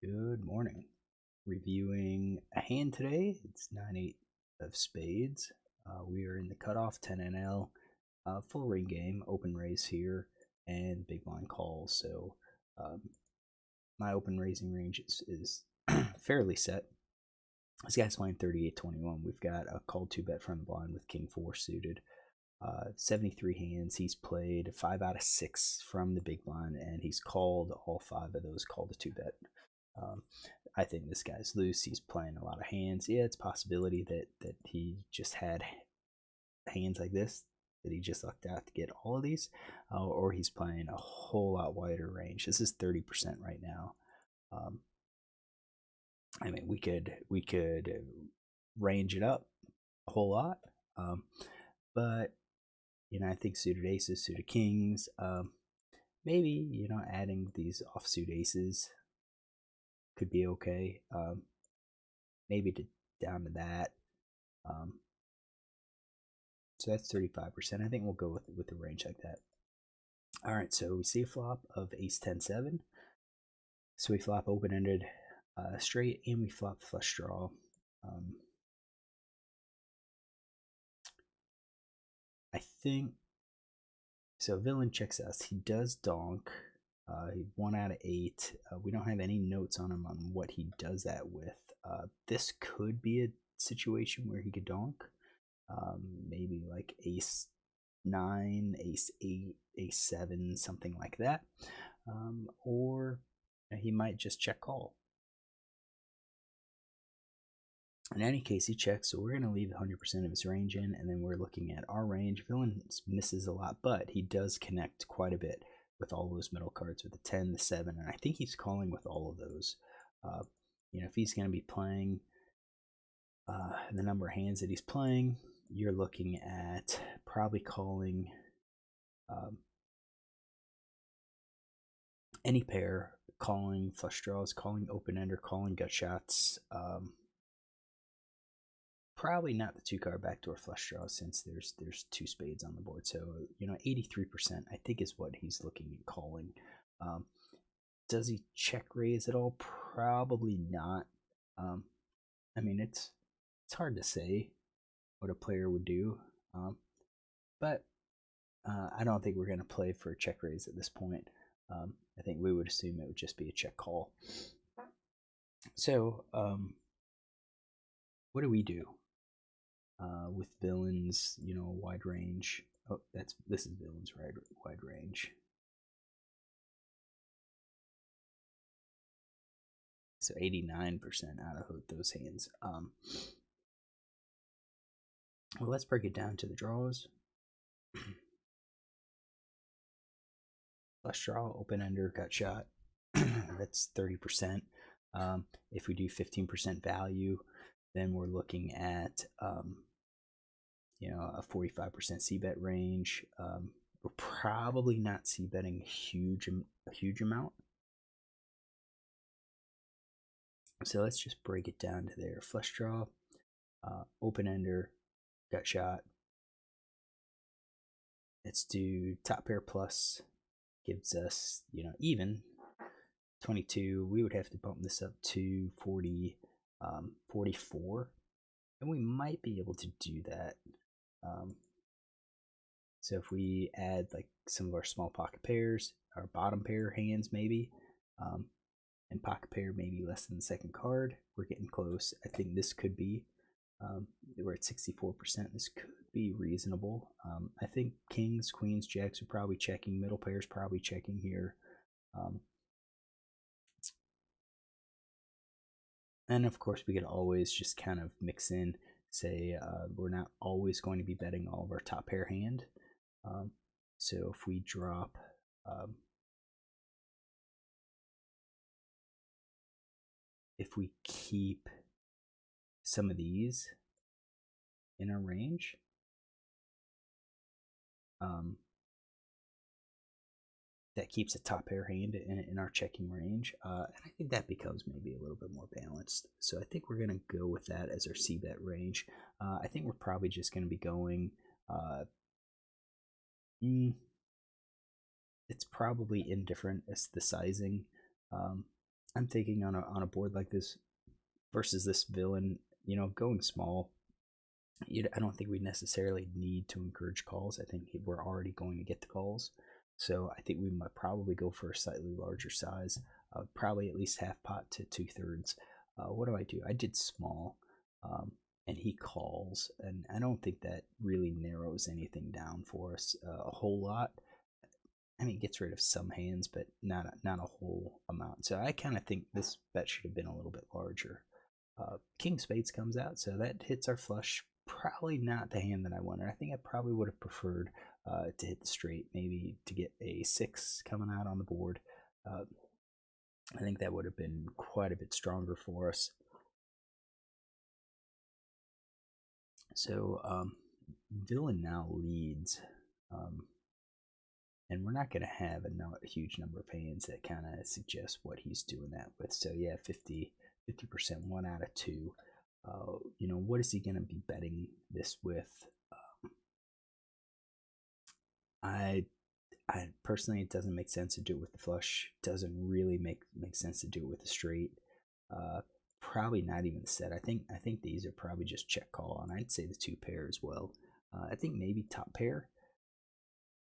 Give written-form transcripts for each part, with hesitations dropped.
Good morning. Reviewing a hand today. It's 9-8 of spades. We are in the cutoff 10 NL, full ring game, open raise here, and big blind calls. So um, my open raising range is fairly set. This guy's playing 38-21. We've got a call 2-bet from the blind with King 4 suited. 73 hands. He's played 5 out of 6 from the big blind, and he's called all 5 of those called a 2-bet. I think this guy's loose. He's playing a lot of hands. Yeah, it's a possibility that he just had hands like this, that he just lucked out to get all of these, or he's playing a whole lot wider range. This is 30% right now. I mean, we could range it up a whole lot, but I think suited aces, suited kings, maybe adding these offsuit aces could be okay. Maybe down to that. So that's 35%. I think we'll go with a range like that. All right, so we see a flop of ace-10-7. So we flop open-ended straight, and we flop flush draw. I think so. Villain checks us. He does donk. 1 out of 8. We don't have any notes on him on what he does that with. This could be a situation where he could donk. Maybe like ace-9, ace-8, ace-7, something like that. Or he might just check call. In any case, he checks, so we're going to leave 100% of his range in, and then we're looking at our range. Villain misses a lot, but he does connect quite a bit with all those middle cards, with the 10, the 7, and I think he's calling with all of those. If he's going to be playing the number of hands that he's playing, you're looking at probably calling any pair, calling flush draws, calling open-ender, calling gut shots. Probably not the 2-card backdoor flush draw, since there's 2 spades on the board. So 83% I think is what he's looking at calling. Does he check raise at all? Probably not. I mean, it's hard to say what a player would do, but I don't think we're going to play for a check raise at this point. I think we would assume it would just be a check call. So what do we do with villains? Wide range. Oh, this is villains wide range. So 89% out of those hands. Well, let's break it down to the draws. Flush draw, open ender, gut shot. That's 30%. If we do 15% value, then we're looking at a 45% c-bet range. We're probably not c-betting a huge amount. So let's just break it down to there. Flush draw, open ender, gut shot. Let's do top pair plus, gives us even 22. We would have to bump this up to 40, 44, and we might be able to do that. So if we add like some of our small pocket pairs, our bottom pair hands maybe, and pocket pair maybe less than the second card, we're getting close. I think this could be, we're at 64%. This could be reasonable. I think kings, queens, jacks are probably checking. Middle pairs probably checking here. And of course, we could always just kind of mix in, say, we're not always going to be betting all of our top pair hand. So if we drop if we keep some of these in our range, that keeps a top pair hand in our checking range, and I think that becomes maybe a little bit more balanced. So I think we're going to go with that as our c-bet range. I think we're probably just going to be going it's probably indifferent as the sizing. I'm thinking on a board like this versus this villain, going small. I don't think we necessarily need to encourage calls. I think we're already going to get the calls, so I think we might probably go for a slightly larger size, probably at least half pot to 2/3. What do? I did small, and he calls, and I don't think that really narrows anything down for us a whole lot. I mean, it gets rid of some hands, but not a whole amount. So I kind of think this bet should have been a little bit larger. King Spades comes out, so that hits our flush. Probably not the hand that I wanted. I think I probably would have preferred to hit the straight, maybe to get a 6 coming out on the board. I think that would have been quite a bit stronger for us. So villain now leads. And we're not going to have a huge number of hands that kind of suggest what he's doing that with. So yeah, 50%, 1 out of 2. What is he going to be betting this with? I personally, it doesn't make sense to do it with the flush. It doesn't really make sense to do it with the straight. Probably not even the set. I think these are probably just check call, and I'd say the 2 pair as well. I think maybe top pair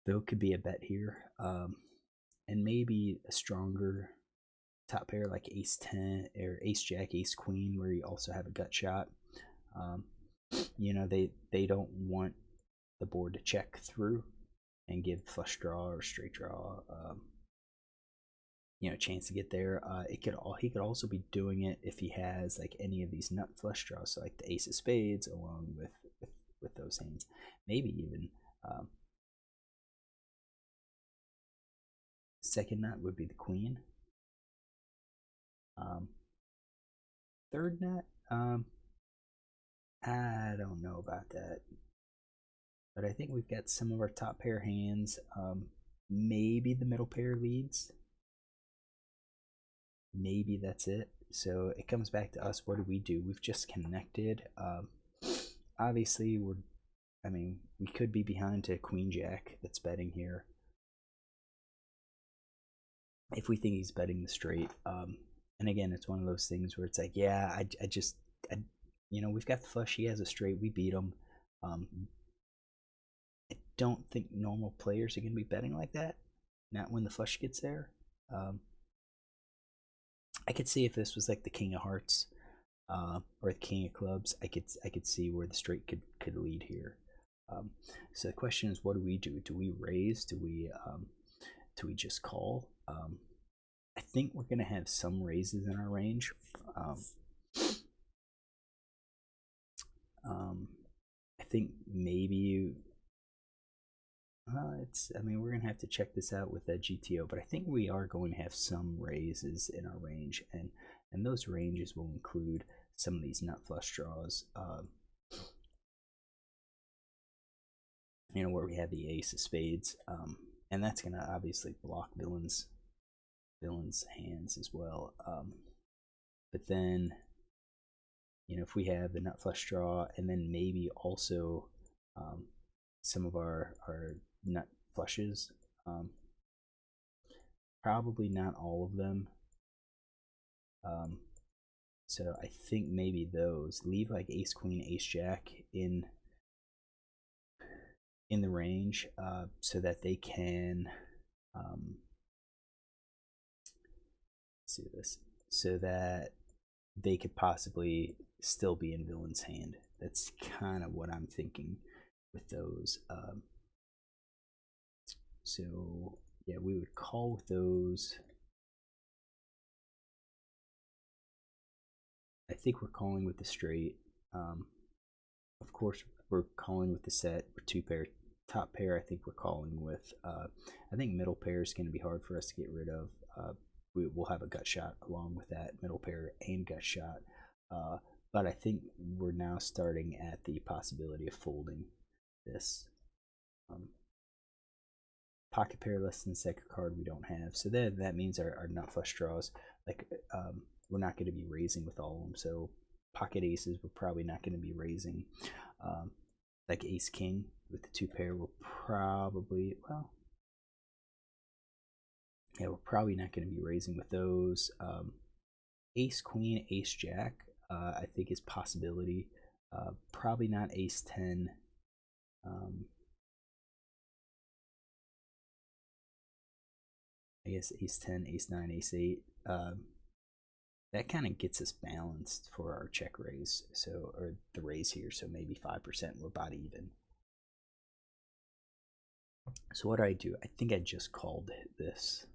though could be a bet here, and maybe a stronger top pair like ace 10 or ace jack, ace queen, where you also have a gut shot. They don't want the board to check through and give flush draw or straight draw a chance to get there. He could also be doing it if he has like any of these nut flush draws, so like the ace of spades along with those hands. Maybe even second nut would be the queen. Third nut, I don't know about that, but I think we've got some of our top pair hands. Maybe the middle pair leads. Maybe that's it. So it comes back to us. What do? We've just connected. Obviously, we could be behind to Queen Jack that's betting here. If we think he's betting the straight, and again, it's one of those things where it's like, yeah, we've got the flush. He has a straight. We beat him. I don't think normal players are going to be betting like that. Not when the flush gets there. I could see if this was like the King of Hearts or the King of Clubs. I could see where the straight could lead here. So the question is, what do we do? Do we raise? Do we just call? I think we're gonna have some raises in our range. I think maybe we're gonna have to check this out with that GTO, but I think we are going to have some raises in our range, and those ranges will include some of these nut flush draws. Where we have the ace of spades, and that's gonna obviously block villains hands as well. But then, if we have the nut flush draw, and then maybe also some of our nut flushes, probably not all of them. So I think maybe those leave like ace queen, ace jack in the range, so that they can let's do this, so that they could possibly still be in villain's hand. That's kind of what I'm thinking with those. So yeah, we would call with those. I think we're calling with the straight. Of course, we're calling with the set. We're 2 pair. Top pair, I think we're calling with. I think middle pair is going to be hard for us to get rid of. We'll have a gut shot along with that middle pair and gut shot. But I think we're now starting at the possibility of folding this. Pocket pair less than second card we don't have, so that means our nut flush draws, like we're not going to be raising with all of them. So pocket aces, we're probably not going to be raising. Like ace king with the 2 pair, we're probably we're probably not going to be raising with those. Ace Queen, Ace Jack, I think is possibility. Probably not Ace 10. I guess Ace 10, Ace 9, Ace 8. That kind of gets us balanced for our check raise, so, or the raise here, so maybe 5%, we're about even. So what do? I think I just called this.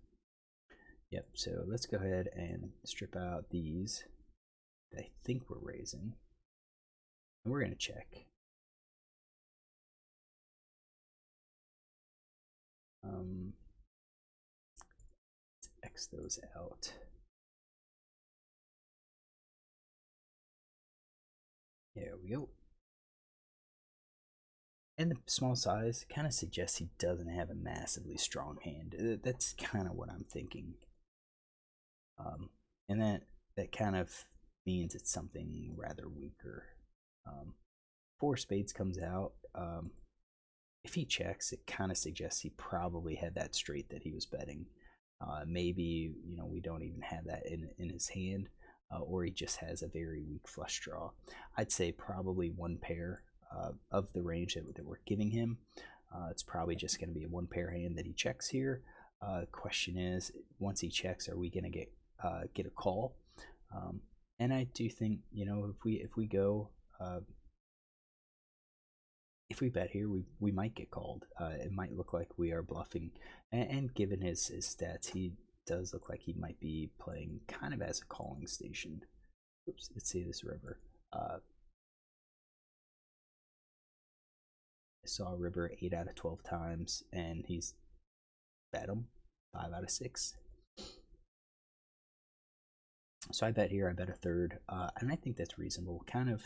Yep, so let's go ahead and strip out these that I think we're raising. And we're going to check. Let's X those out. There we go. And the small size kind of suggests he doesn't have a massively strong hand. That's kind of what I'm thinking. And that kind of means it's something rather weaker. Four spades comes out. If he checks, it kind of suggests he probably had that straight that he was betting. Maybe, you know, we don't even have that in his hand, or he just has a very weak flush draw. I'd say probably one pair of the range that we're giving him. It's probably just going to be a one pair hand that he checks here. Question is, once he checks, are we going to get a call? And I do think, you know, if we go if we bet here, we might get called. It might look like we are bluffing, and given his stats, he does look like he might be playing kind of as a calling station. Oops, let's see this river. I saw river 8 out of 12 times, and he's bet him 5 out of 6. So I bet here, I bet a third, and I think that's reasonable. Kind of,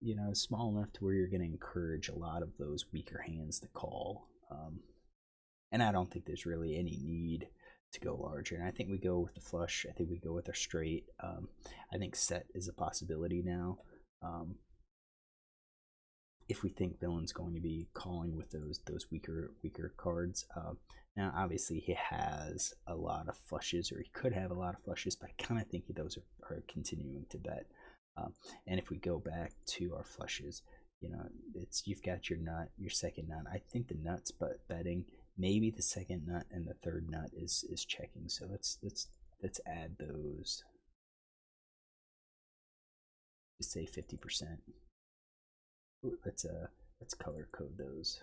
you know, small enough to where you're going to encourage a lot of those weaker hands to call. And I don't think there's really any need to go larger. And I think we go with the flush. I think we go with our straight. I think set is a possibility now. If we think villain's going to be calling with those weaker cards. Now, obviously, he has a lot of flushes, or he could have a lot of flushes, but I kind of think those are continuing to bet. And if we go back to our flushes, you know, you've got your nut, your second nut. I think the nut's betting. Maybe the second nut and the third nut is checking. So let's add those. Just say 50%. Let's color code those.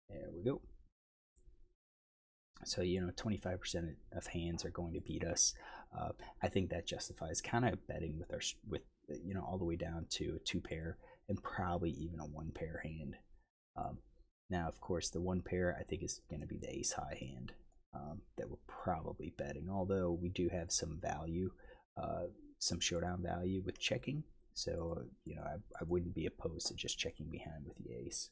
There we go. So, you know, 25% of hands are going to beat us. I think that justifies kind of betting with you know, all the way down to a 2 pair and probably even a 1 pair hand. Now, of course, the 1 pair I think is going to be the ace high hand that we're probably betting. Although we do have some value, some showdown value with checking. So, you know, I wouldn't be opposed to just checking behind with the ace.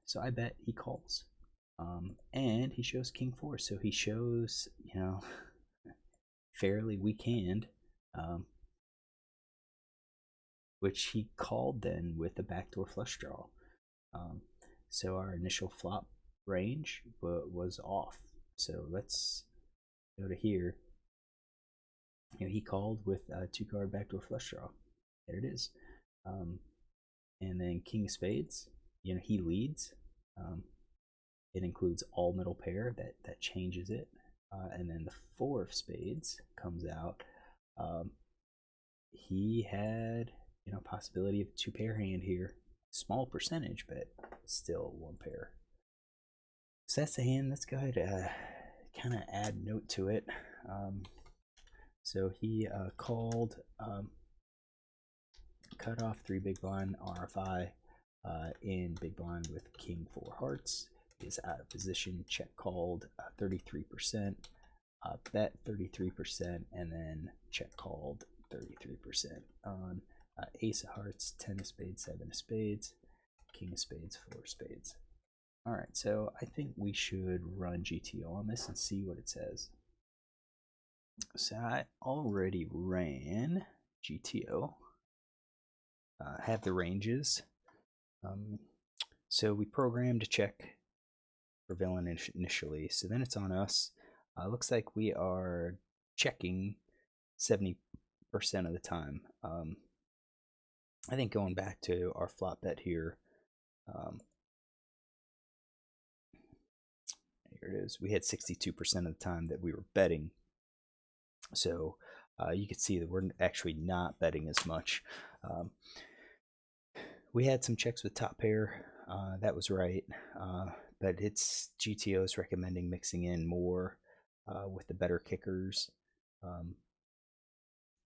So I bet he calls. And he shows king 4, so he shows, you know, fairly weak hand, which he called then with a backdoor flush draw. So our initial flop range was off. So let's go to here. You know, he called with a 2-card backdoor flush draw. There it is. And then king of spades, you know, he leads. It includes all middle pair, that changes it. And then the 4 of spades comes out. He had, you know, possibility of 2 pair hand here. Small percentage, but still 1 pair. So that's the hand. Let's go ahead and kind of add note to it. So he called cut off 3 big blind RFI in big blind with king 4 hearts. Is out of position, check called 33%, bet 33%, and then check called 33% on ace of hearts, 10 of spades, 7 of spades, king of spades, 4 of spades. All right, so I think we should run GTO on this and see what it says. So I already ran GTO, have the ranges. So we programmed to check for villain initially, so then it's on us. Looks like we are checking 70% of the time. I think going back to our flop bet here, here it is. We had 62% of the time that we were betting. So you can see that we're actually not betting as much. We had some checks with top pair. That was right. But it's GTO's recommending mixing in more with the better kickers.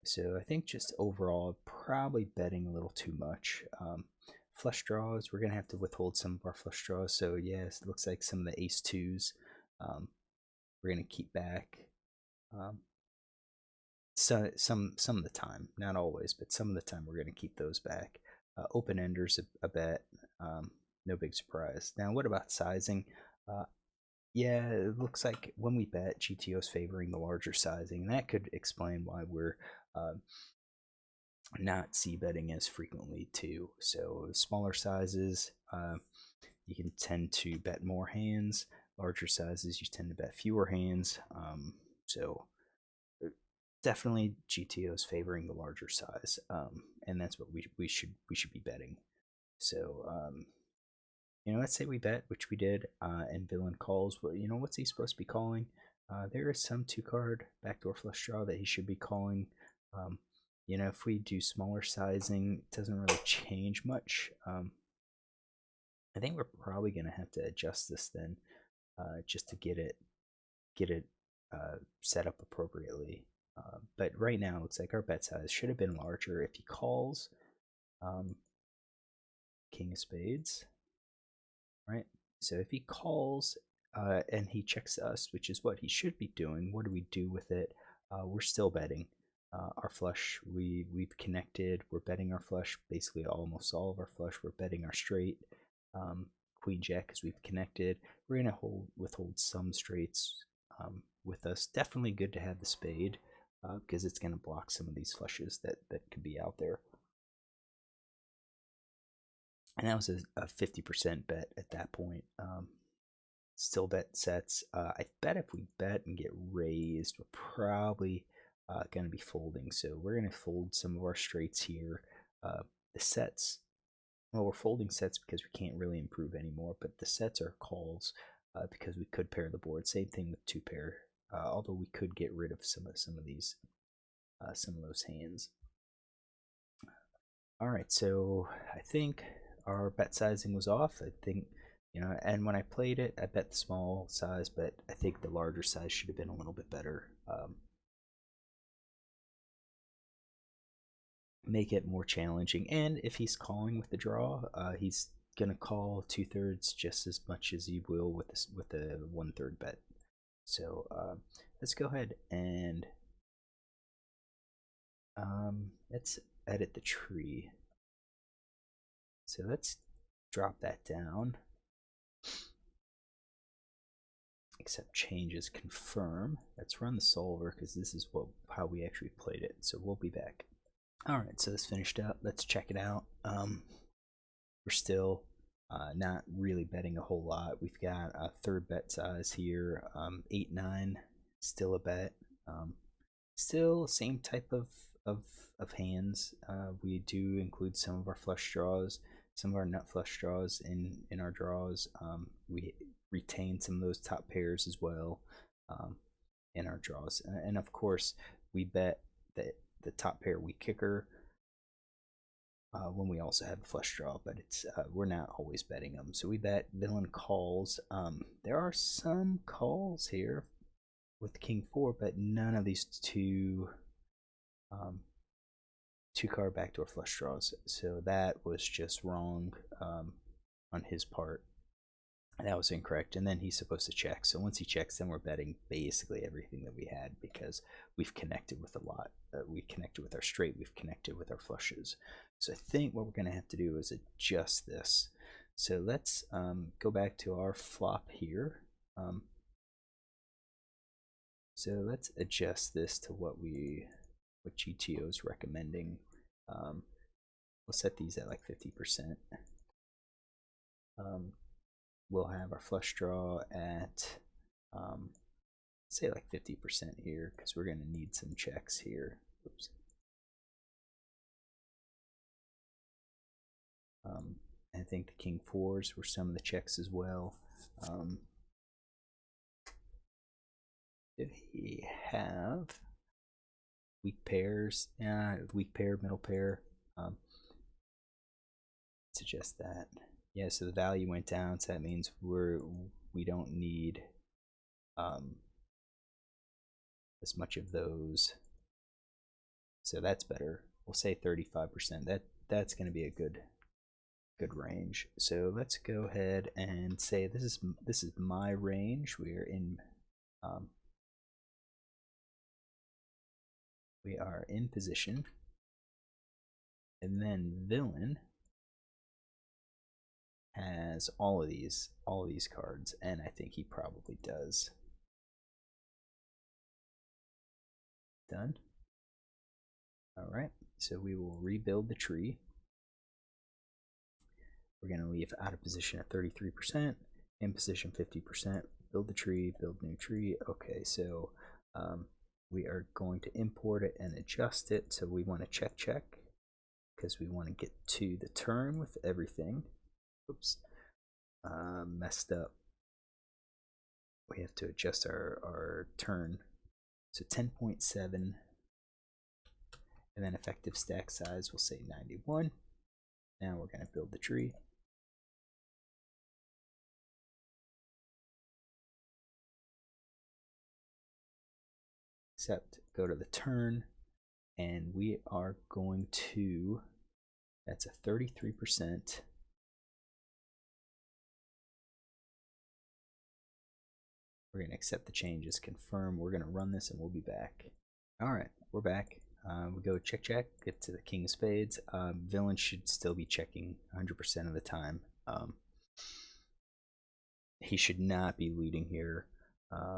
So I think just overall, probably betting a little too much. Flush draws, we're going to have to withhold some of our flush draws. So yes, it looks like some of the ace twos we're going to keep back. So some of the time, not always, but some of the time we're going to keep those back. Open enders a bet, no big surprise. Now, what about sizing? Yeah, it looks like when we bet, GTO's favoring the larger sizing, and that could explain why we're not c-betting as frequently too. So smaller sizes, you can tend to bet more hands. Larger sizes, you tend to bet fewer hands. So definitely GTO's favoring the larger size, and that's what we should be betting. So let's say we bet, which we did, and villain calls. Well, what's he supposed to be calling? There is some 2-card backdoor flush draw that he should be calling. If we do smaller sizing, it doesn't really change much. I think we're probably going to have to adjust this then, just to get it set up appropriately. But right now, it looks like our bet size should have been larger. If he calls King of Spades, right? So if he calls and he checks us, which is what he should be doing, what do we do with it? We're still betting. Our flush, we've connected. We're betting our flush, basically almost all of our flush. We're betting our straight. Queen Jack, because we've connected. We're going to withhold some straights with us. Definitely good to have the spade, because it's going to block some of these flushes that could be out there. And that was a 50% bet at that point. Still bet sets. I bet if we bet and get raised, we're probably going to be folding. So we're going to fold some of our straights here. The sets, well, we're folding sets because we can't really improve anymore, but the sets are calls because we could pair the board. Same thing with 2-pair, although we could get rid of some of these, some of those hands. All right, so I think our bet sizing was off. I think, and when I played it, I bet the small size, but I think the larger size should have been a little bit better. Make it more challenging. And if he's calling with the draw, he's gonna call 2/3 just as much as he will with the 1/3 bet. So let's go ahead and let's edit the tree. So let's drop that down. Accept changes, confirm. Let's run the solver because this is how we actually played it. So we'll be back. All right, so this finished up. Let's check it out. We're still not really betting a whole lot. We've got a 3rd bet size here, 8-9, still a bet. Still same type of hands. We do include some of our flush draws, some of our nut flush draws in our draws. We retain some of those top pairs as well in our draws, and of course we bet that the top pair we kicker when we also have a flush draw, but it's we're not always betting them. So we bet villain calls. There are some calls here with King 4, but none of these 2-card backdoor flush draws. So that was just wrong on his part. That was incorrect, and then he's supposed to check. So once he checks, then we're betting basically everything that we had because we've connected with a lot. We've connected with our straight, we've connected with our flushes. So I think what we're going to have to do is adjust this. So let's go back to our flop here. So let's adjust this to what GTO is recommending. We'll set these at like 50%. We'll have our flush draw at say like 50% here because we're going to need some checks here. Oops. I think the king fours were some of the checks as well. Did he have weak pairs? Yeah, weak pair, middle pair. Suggest that. Yeah, so the value went down, so that means we don't need as much of those. So that's better. We'll say 35%. That's going to be a good range. So let's go ahead and say this is my range. We are in position, and then villain has all of these cards, and I think he probably does. Done. All right, so we will rebuild the tree. We're going to leave out of position at 33%, in position 50%, build the tree, build new tree. Okay, so we are going to import it and adjust it. So we want to check because we want to get to the turn with everything. Oops, messed up. We have to adjust our turn. So 10.7, and then effective stack size, we'll say 91. Now we're going to build the tree. Except go to the turn, and we are going to, that's a 33%. We're going to accept the changes, confirm. We're going to run this, and we'll be back. All right, we're back. We go check, get to the king of spades. Villain should still be checking 100% of the time. He should not be leading here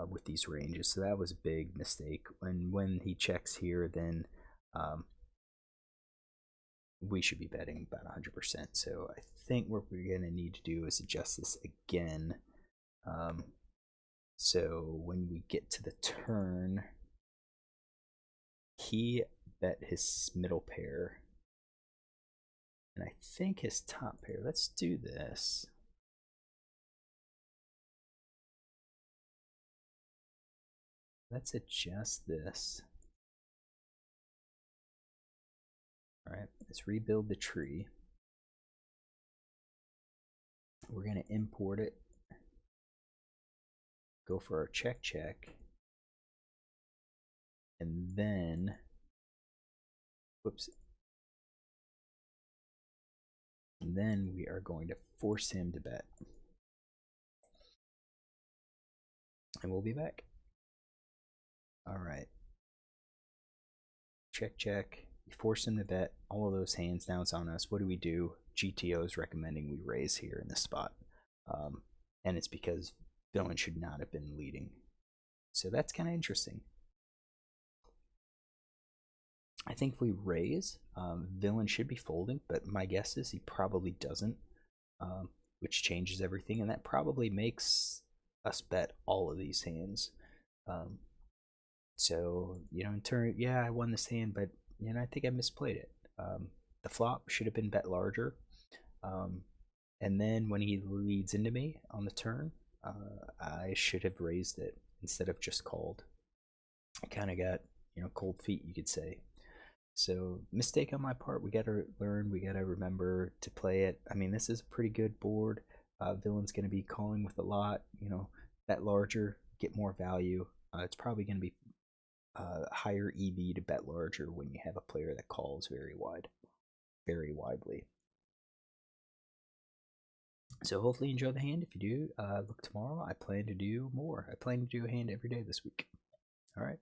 with these ranges, so that was a big mistake. When he checks here, then we should be betting about 100%. So I think what we're going to need to do is adjust this again. So when we get to the turn, he bet his middle pair, and I think his top pair. Let's do this. Let's adjust this. All right, let's rebuild the tree. We're going to import it. Go for our check. And then, whoops. And then we are going to force him to bet. And we'll be back. All right. Check. We force him to bet all of those hands. Now it's on us. What do we do? GTO is recommending we raise here in this spot. And it's because villain should not have been leading. So that's kind of interesting. I think if we raise, villain should be folding, but my guess is he probably doesn't, which changes everything, and that probably makes us bet all of these hands. So, in turn, yeah, I won this hand, but, I think I misplayed it. The flop should have been bet larger. And then when he leads into me on the turn, I should have raised it instead of just called. I kind of got, cold feet, you could say. So, mistake on my part. We got to learn. We got to remember to play it. I mean, this is a pretty good board. Villain's going to be calling with a lot. Bet larger, get more value. It's probably going to be higher EV to bet larger when you have a player that calls very widely. So hopefully you enjoy the hand. If you do, look tomorrow. I plan to do more. I plan to do a hand every day this week. All right.